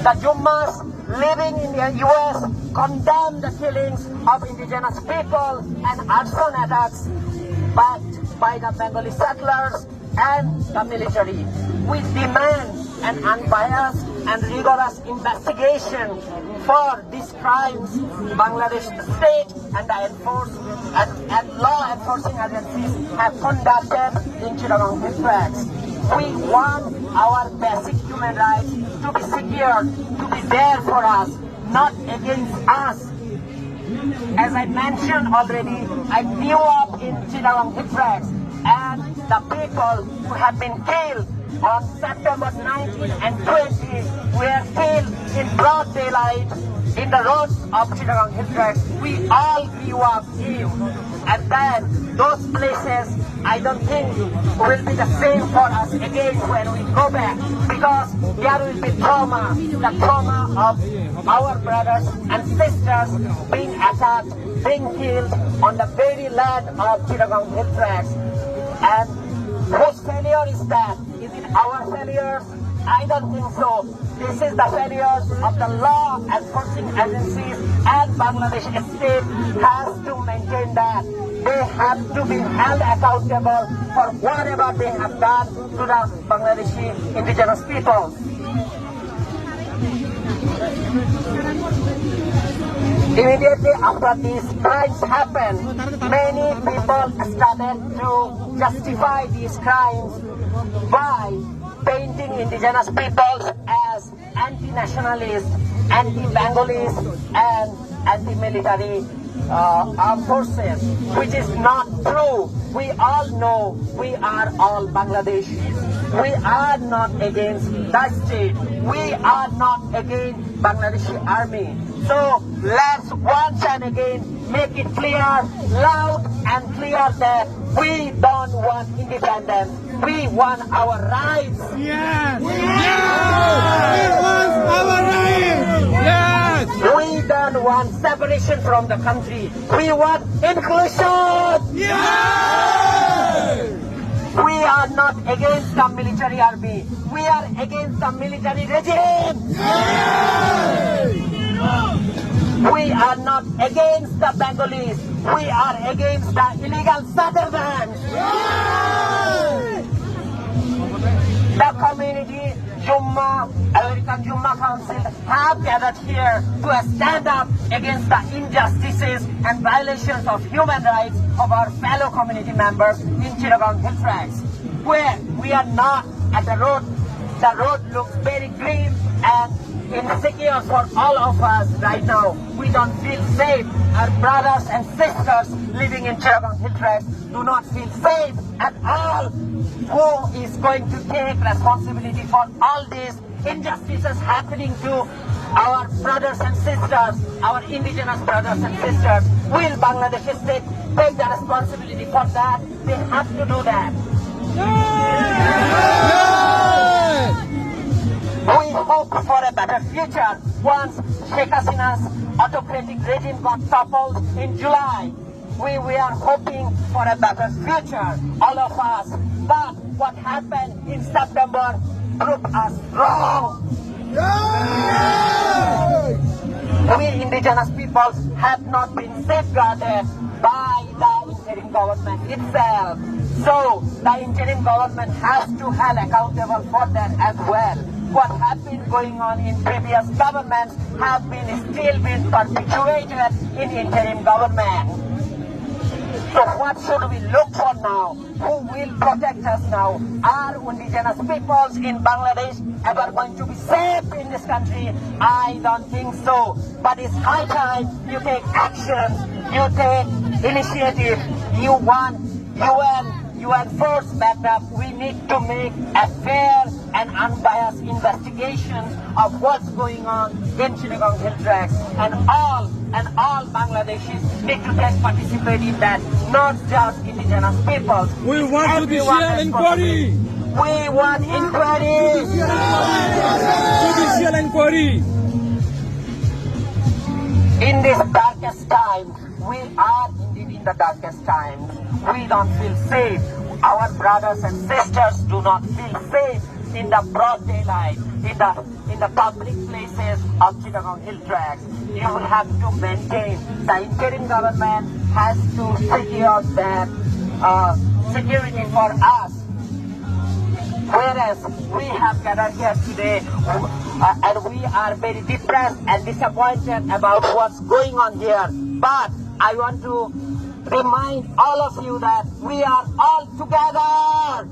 The Jummas living in the US condemn the killings of indigenous people and arson attacks backed by the Bengali settlers and the military. We demand an unbiased and rigorous investigation for these crimes Bangladesh state and the law enforcing agencies have conducted in Chittagong hill tracts. We want our basic human rights to be secured, to be there for us, not against us. As I mentioned already, I grew up in Chittagong hill tracts, and the people who have been killed on September 19 and 20 were killed in broad daylight in the roads of Chittagong hill tracts. We all grew up in, and then those places I don't think will be the same for us again when we go back, because there will be trauma, the trauma of our brothers and sisters being attacked, being killed on the very land of Chittagong hill tracts. And whose failure is that? Is it our failures? I don't think so. This is the failures of the law enforcing agencies, and Bangladesh state has to maintain that. They have to be held accountable for whatever they have done to the Bangladeshi indigenous people. Immediately after these crimes happened, many people started to justify these crimes by painting indigenous peoples as anti-nationalists, anti-Bengalis, and anti-military armed forces, which is not true. We all know we are all Bangladeshis. We are not against that state. We are not against Bangladeshi army. So let's once and again make it clear, loud and clear, that we don't want independence. We want our rights. Yes! Yes! We want our rights! Yes! We don't want separation from the country. We want inclusion. Yes! We are not against the military army. We are against the military regime. Yes! We are not against the Bengalis. We are against the illegal settlements. Yes! The community, Jumma, American Jumma Council have gathered here to stand up against the injustices and violations of human rights of our fellow community members in Chittagong hill tracts, where we are not at the road. The road looks very grim and insecure for all of us right now. We don't feel safe. Our brothers and sisters living in Chittagong hill tracts do not feel safe at all. Who is going to take responsibility for all these injustices happening to our brothers and sisters, our indigenous brothers and sisters? Will Bangladesh state take the responsibility for that? They have to do that. We hope for a better future once Sheikh Hasina's autocratic regime got toppled in July. We are hoping for a better future, all of us. But what happened in September proved us wrong. We indigenous peoples have not been safeguarded by the interim government itself. So the interim government has to hold accountable for that as well. What has been going on in previous governments have been still been perpetuated in interim government. So what should we look for now? Who will protect us now? Are indigenous peoples in Bangladesh ever going to be safe in this country? I don't think so. But it's high time you take action, you take initiative, you want UN force backed up. We need to make a fair and unbiased investigation of what's going on in Chittagong hill tracts, and all Bangladeshis need to participate in that, not just indigenous peoples. We want judicial inquiry. We want inquiry. Judicial inquiry. In this darkest time, we are indeed in the darkest times. We don't feel safe. Our brothers and sisters do not feel safe in the broad daylight, in the public places of Chittagong Hill Tracts. You have to maintain. The interim government has to secure that security for us. Whereas we have gathered here today and we are very depressed and disappointed about what's going on here. But I want to remind all of you that we are all together.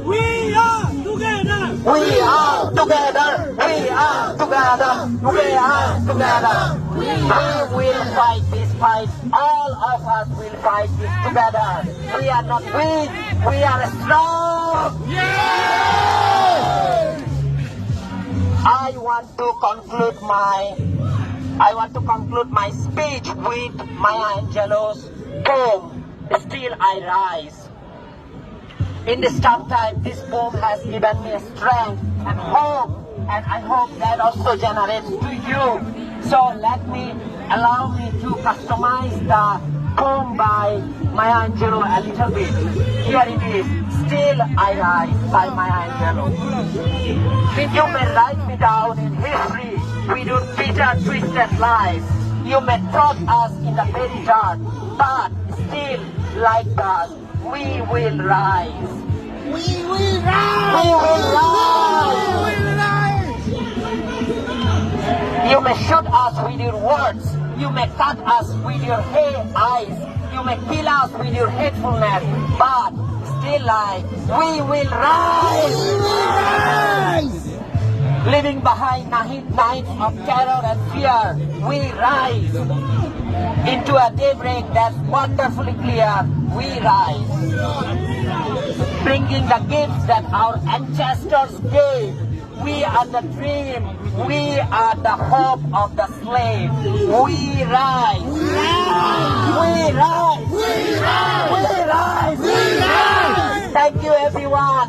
We are together. We are together. We are together. We are together. We will fight this fight. All of us will fight this together. We are not weak. We are strong. I want to conclude my speech with Maya Angelou's poem, Still I Rise. In this tough time, this poem has given me strength and hope, and I hope that also generates to you. So allow me to customize the poem by Maya Angelou a little bit. Here it is, Still I Rise by Maya Angelou. You may write me down in history with your bitter, twisted lies. You may trot us in the very dark, but still, like us, we will rise. We will rise. We will rise. We will rise. You may shoot us with your words. You may cut us with your eyes. You may kill us with your hatefulness. But still, we will rise. We will rise. Leaving behind nights of terror and fear, we rise into a daybreak that's wonderfully clear. We rise, bringing the gifts that our ancestors gave. We are the dream. We are the hope of the slave. We rise. We rise. We rise. We rise. We rise. Thank you, everyone.